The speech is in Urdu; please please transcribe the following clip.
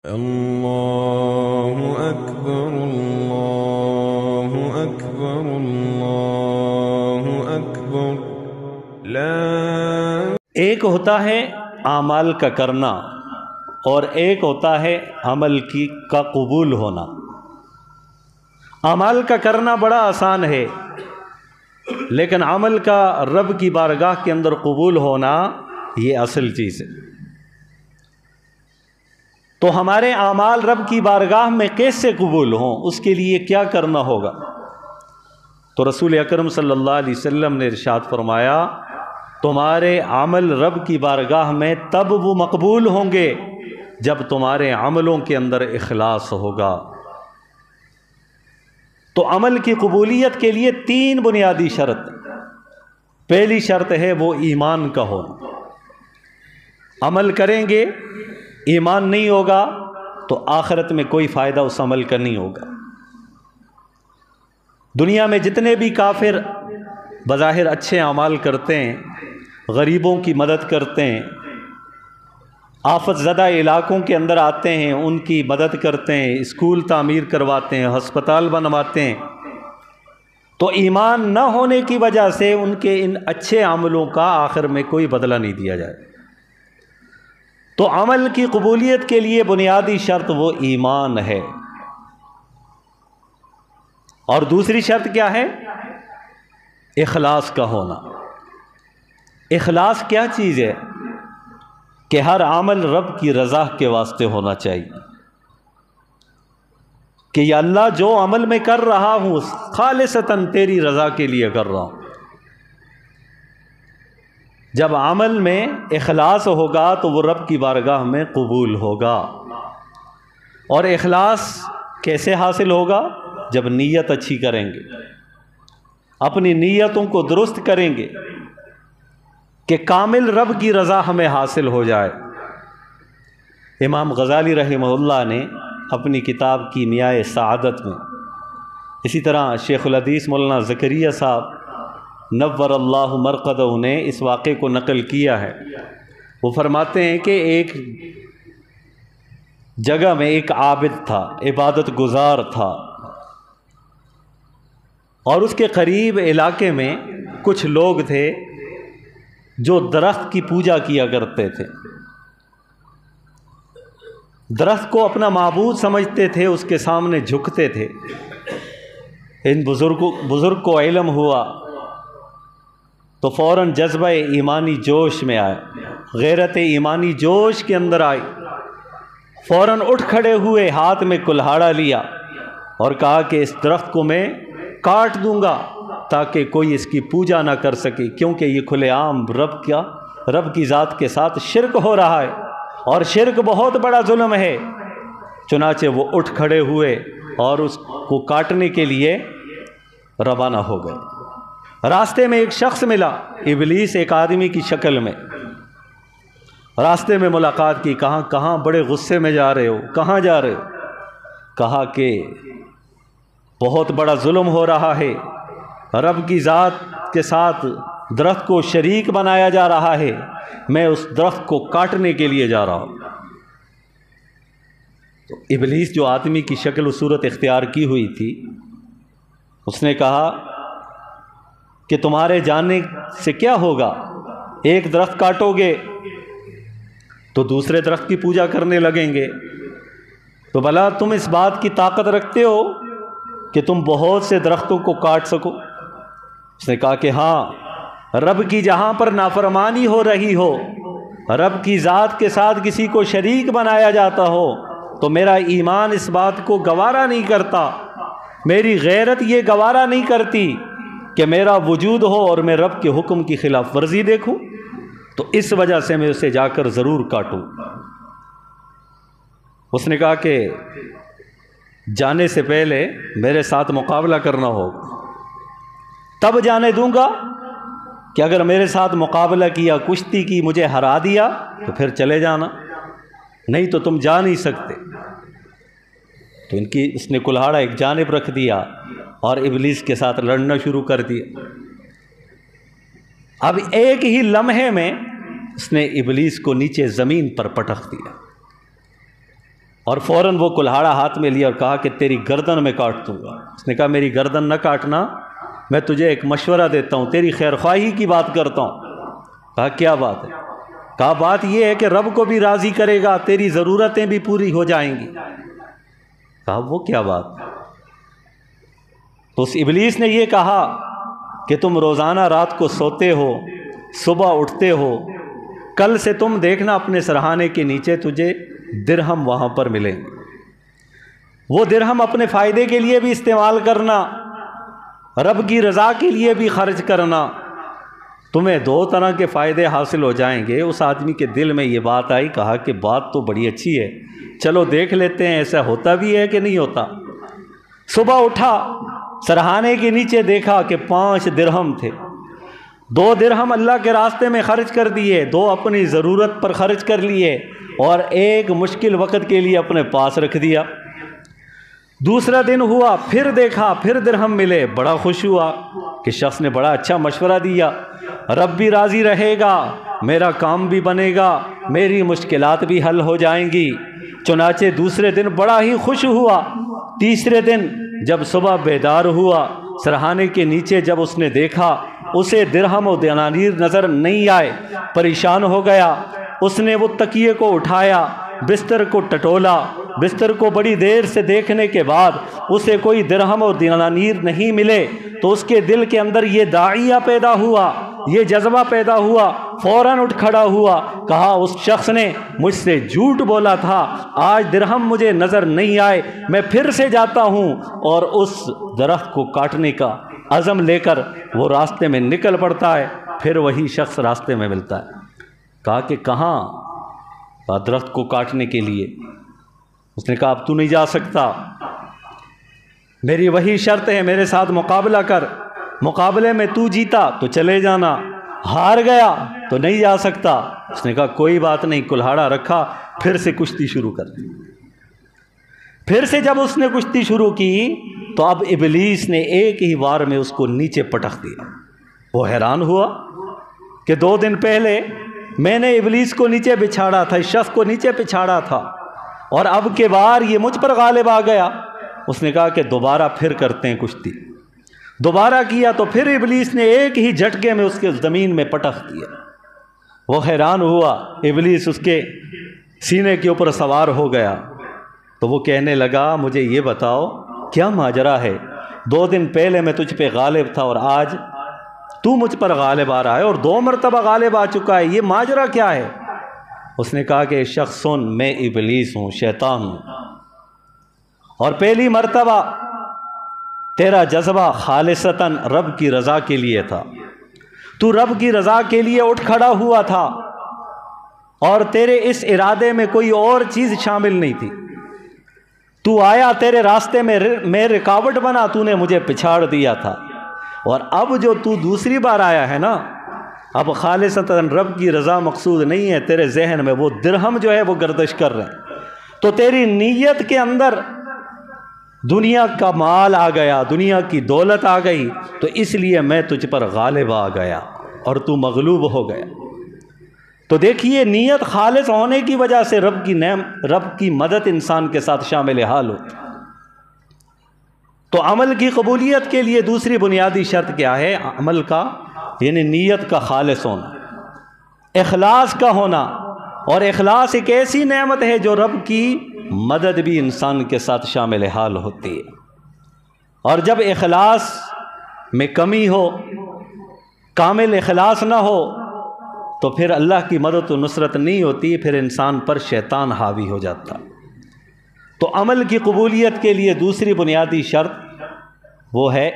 اللہ اکبر اللہ اکبر اللہ اکبر لا۔ ایک ہوتا ہے اعمال کا کرنا اور ایک ہوتا ہے عمل کا قبول ہونا۔ اعمال کا کرنا بڑا آسان ہے، لیکن عمل کا رب کی بارگاہ کے اندر قبول ہونا یہ اصل چیز ہے۔ تو ہمارے اعمال رب کی بارگاہ میں کیسے قبول ہوں، اس کے لیے کیا کرنا ہوگا؟ تو رسول اکرم صلی اللہ علیہ وسلم نے ارشاد فرمایا، تمہارے عمل رب کی بارگاہ میں تب وہ مقبول ہوں گے جب تمہارے عملوں کے اندر اخلاص ہوگا۔ تو عمل کی قبولیت کے لیے 3 بنیادی شرط۔ پہلی شرط ہے وہ ایمان کا ہونا۔ عمل کریں گے، ایمان نہیں ہوگا تو آخرت میں کوئی فائدہ اس عمل کا نہیں ہوگا۔ دنیا میں جتنے بھی کافر بظاہر اچھے اعمال کرتے ہیں، غریبوں کی مدد کرتے ہیں، آفت زدہ علاقوں کے اندر آتے ہیں، ان کی مدد کرتے ہیں، اسکول تعمیر کرواتے ہیں، ہسپتال بنواتے ہیں، تو ایمان نہ ہونے کی وجہ سے ان کے ان اچھے عملوں کا آخر میں کوئی بدلہ نہیں دیا جائے۔ تو عمل کی قبولیت کے لیے بنیادی شرط وہ ایمان ہے۔ اور دوسری شرط کیا ہے؟ اخلاص کا ہونا۔ اخلاص کیا چیز ہے؟ کہ ہر عمل رب کی رضا کے واسطے ہونا چاہیے، کہ یا اللہ جو عمل میں کر رہا ہوں خالصتاً تیری رضا کے لیے کر رہا ہوں۔ جب عمل میں اخلاص ہوگا تو وہ رب کی بارگاہ میں قبول ہوگا۔ اور اخلاص کیسے حاصل ہوگا؟ جب نیت اچھی کریں گے، اپنی نیتوں کو درست کریں گے کہ کامل رب کی رضا ہمیں حاصل ہو جائے۔ امام غزالی رحمہ اللہ نے اپنی کتاب کیمیاء سعادت میں، اسی طرح شیخ الحدیث مولانا زکریا صاحب نور اللہ مرقدہ نے اس واقعے کو نقل کیا ہے۔ وہ فرماتے ہیں کہ ایک جگہ میں ایک عابد تھا، عبادت گزار تھا، اور اس کے قریب علاقے میں کچھ لوگ تھے جو درخت کی پوجا کیا کرتے تھے، درخت کو اپنا معبود سمجھتے تھے، اس کے سامنے جھکتے تھے۔ ان بزرگ کو علم ہوا تو فوراً جذبہ ایمانی جوش میں آئے، غیرت ایمانی جوش کے اندر آئی، فوراً اٹھ کھڑے ہوئے، ہاتھ میں کلہاڑا لیا اور کہا کہ اس درخت کو میں کاٹ دوں گا تاکہ کوئی اس کی پوجا نہ کر سکے، کیونکہ یہ کھلے عام رب کی ذات کے ساتھ شرک ہو رہا ہے، اور شرک بہت بڑا ظلم ہے۔ چنانچہ وہ اٹھ کھڑے ہوئے اور اس کو کاٹنے کے لیے روانہ ہو گئے۔ راستے میں ایک شخص ملا، ابلیس ایک آدمی کی شکل میں۔ راستے میں ملاقات کی، کہاں بڑے غصے میں جا رہے ہو، کہاں جا رہے ہو؟ کہا کہ بہت بڑا ظلم ہو رہا ہے، رب کی ذات کے ساتھ درخت کو شریک بنایا جا رہا ہے، میں اس درخت کو کاٹنے کے لیے جا رہا ہوں۔ تو ابلیس جو آدمی کی شکل و صورت اختیار کی ہوئی تھی، اس نے کہا کہ تمہارے جاننے سے کیا ہوگا؟ ایک درخت کاٹو گے تو دوسرے درخت کی پوجا کرنے لگیں گے، تو بھلا تم اس بات کی طاقت رکھتے ہو کہ تم بہت سے درختوں کو کاٹ سکو؟ اس نے کہا کہ ہاں، رب کی جہاں پر نافرمانی ہو رہی ہو، رب کی ذات کے ساتھ کسی کو شریک بنایا جاتا ہو، تو میرا ایمان اس بات کو گوارا نہیں کرتا، میری غیرت یہ گوارا نہیں کرتی کہ میرا وجود ہو اور میں رب کے حکم کی خلاف ورزی دیکھوں، تو اس وجہ سے میں اسے جا کر ضرور کاٹوں۔ اس نے کہا کہ جانے سے پہلے میرے ساتھ مقابلہ کرنا ہوگا، تب جانے دوں گا کہ اگر میرے ساتھ مقابلہ کیا، کشتی کی، مجھے ہرا دیا تو پھر چلے جانا، نہیں تو تم جا نہیں سکتے۔ تو اس نے کلہاڑا ایک جانب رکھ دیا اور ابلیس کے ساتھ لڑنا شروع کر دیا۔ اب ایک ہی لمحے میں اس نے ابلیس کو نیچے زمین پر پٹخ دیا اور فوراً وہ کلہاڑا ہاتھ میں لیا اور کہا کہ تیری گردن میں کاٹ دوں گا۔ اس نے کہا میری گردن نہ کاٹنا، میں تجھے ایک مشورہ دیتا ہوں، تیری خیر خواہی کی بات کرتا ہوں۔ کہا کیا بات ہے؟ کہا بات یہ ہے کہ رب کو بھی راضی کرے گا، تیری ضرورتیں بھی پوری ہو جائیں گی۔ کہا وہ کیا بات؟ تو اس ابلیس نے یہ کہا کہ تم روزانہ رات کو سوتے ہو، صبح اٹھتے ہو، کل سے تم دیکھنا اپنے سرہانے کے نیچے تجھے درہم وہاں پر ملیں گے، وہ درہم اپنے فائدے کے لیے بھی استعمال کرنا، رب کی رضا کے لیے بھی خرچ کرنا، تمہیں دو طرح کے فائدے حاصل ہو جائیں گے۔ اس آدمی کے دل میں یہ بات آئی، کہا کہ بات تو بڑی اچھی ہے، چلو دیکھ لیتے ہیں ایسا ہوتا بھی ہے کہ نہیں ہوتا۔ صبح اٹھا، سرہانے کے نیچے دیکھا کہ 5 درہم تھے، 2 درہم اللہ کے راستے میں خرچ کر دیے، 2 اپنی ضرورت پر خرچ کر لیے اور 1 مشکل وقت کے لیے اپنے پاس رکھ دیا۔ دوسرا دن ہوا، پھر دیکھا، پھر درہم ملے، بڑا خوش ہوا کہ شخص نے بڑا اچھا مشورہ دیا، رب بھی راضی رہے گا، میرا کام بھی بنے گا، میری مشکلات بھی حل ہو جائیں گی۔ چنانچہ دوسرے دن بڑا ہی خوش ہوا۔ تیسرے دن جب صبح بیدار ہوا، سرہانے کے نیچے جب اس نے دیکھا، اسے درہم و دنانیر نظر نہیں آئے، پریشان ہو گیا۔ اس نے وہ تکیے کو اٹھایا، بستر کو ٹٹولا، بستر کو بڑی دیر سے دیکھنے کے بعد اسے کوئی درہم اور دنانیر نہیں ملے، تو اس کے دل کے اندر یہ داعیہ پیدا ہوا، یہ جذبہ پیدا ہوا، فوراً اٹھ کھڑا ہوا، کہا اس شخص نے مجھ سے جھوٹ بولا تھا، آج درہم مجھے نظر نہیں آئے، میں پھر سے جاتا ہوں، اور اس درخت کو کاٹنے کا عزم لے کر وہ راستے میں نکل پڑتا ہے۔ پھر وہی شخص راستے میں ملتا ہے۔ کہا کہ کہاں؟ درخت کو کاٹنے کے لیے۔ اس نے کہا اب تو نہیں جا سکتا، میری وہی شرط ہے، میرے ساتھ مقابلہ کر، مقابلے میں تو جیتا تو چلے جانا، ہار گیا تو نہیں جا سکتا۔ اس نے کہا کوئی بات نہیں، کلہاڑا رکھا، پھر سے کشتی شروع کر دی۔ پھر سے جب اس نے کشتی شروع کی تو اب ابلیس نے ایک ہی وار میں اس کو نیچے پٹک دیا۔ وہ حیران ہوا کہ 2 دن پہلے میں نے ابلیس کو نیچے بچھاڑا تھا، اس شخص کو نیچے بچھاڑا تھا، اور اب کے بار یہ مجھ پر غالب آ گیا۔ اس نے کہا کہ دوبارہ پھر کرتے ہیں کشتی۔ دوبارہ کیا تو پھر ابلیس نے ایک ہی جھٹکے میں اس کے زمین میں پٹک دیا۔ وہ حیران ہوا، ابلیس اس کے سینے کے اوپر سوار ہو گیا۔ تو وہ کہنے لگا مجھے یہ بتاؤ کیا ماجرا ہے، 2 دن پہلے میں تجھ پہ غالب تھا اور آج تو مجھ پر غالب آ رہا ہے، اور 2 مرتبہ غالب آ چکا ہے، یہ ماجرا کیا ہے؟ اس نے کہا کہ شخص سن، میں ابلیس ہوں، شیطان ہوں، اور پہلی مرتبہ تیرا جذبہ خالصتاً رب کی رضا کے لیے تھا، تو رب کی رضا کے لیے اٹھ کھڑا ہوا تھا، اور تیرے اس ارادے میں کوئی اور چیز شامل نہیں تھی۔ تو آیا، تیرے راستے میں رکاوٹ بنا، تو نے مجھے پچھاڑ دیا تھا، اور اب جو تو دوسری بار آیا ہے نا، اب خالصتاً رب کی رضا مقصود نہیں ہے، تیرے ذہن میں وہ درہم جو ہے وہ گردش کر رہے ہیں، تو تیری نیت کے اندر دنیا کا مال آ گیا، دنیا کی دولت آ گئی، تو اس لیے میں تجھ پر غالب آ گیا اور تو مغلوب ہو گیا۔ تو دیکھیے نیت خالص ہونے کی وجہ سے رب کی مدد انسان کے ساتھ شامل حال ہوتی۔ تو عمل کی قبولیت کے لیے دوسری بنیادی شرط کیا ہے؟ عمل کا یعنی نیت کا خالص ہونا، اخلاص کا ہونا، اور اخلاص ایک ایسی نعمت ہے جو رب کی مدد بھی انسان کے ساتھ شامل حال ہوتی ہے، اور جب اخلاص میں کمی ہو، کامل اخلاص نہ ہو، تو پھر اللہ کی مدد و نصرت نہیں ہوتی، پھر انسان پر شیطان حاوی ہو جاتا۔ تو عمل کی قبولیت کے لیے دوسری بنیادی شرط وہ ہے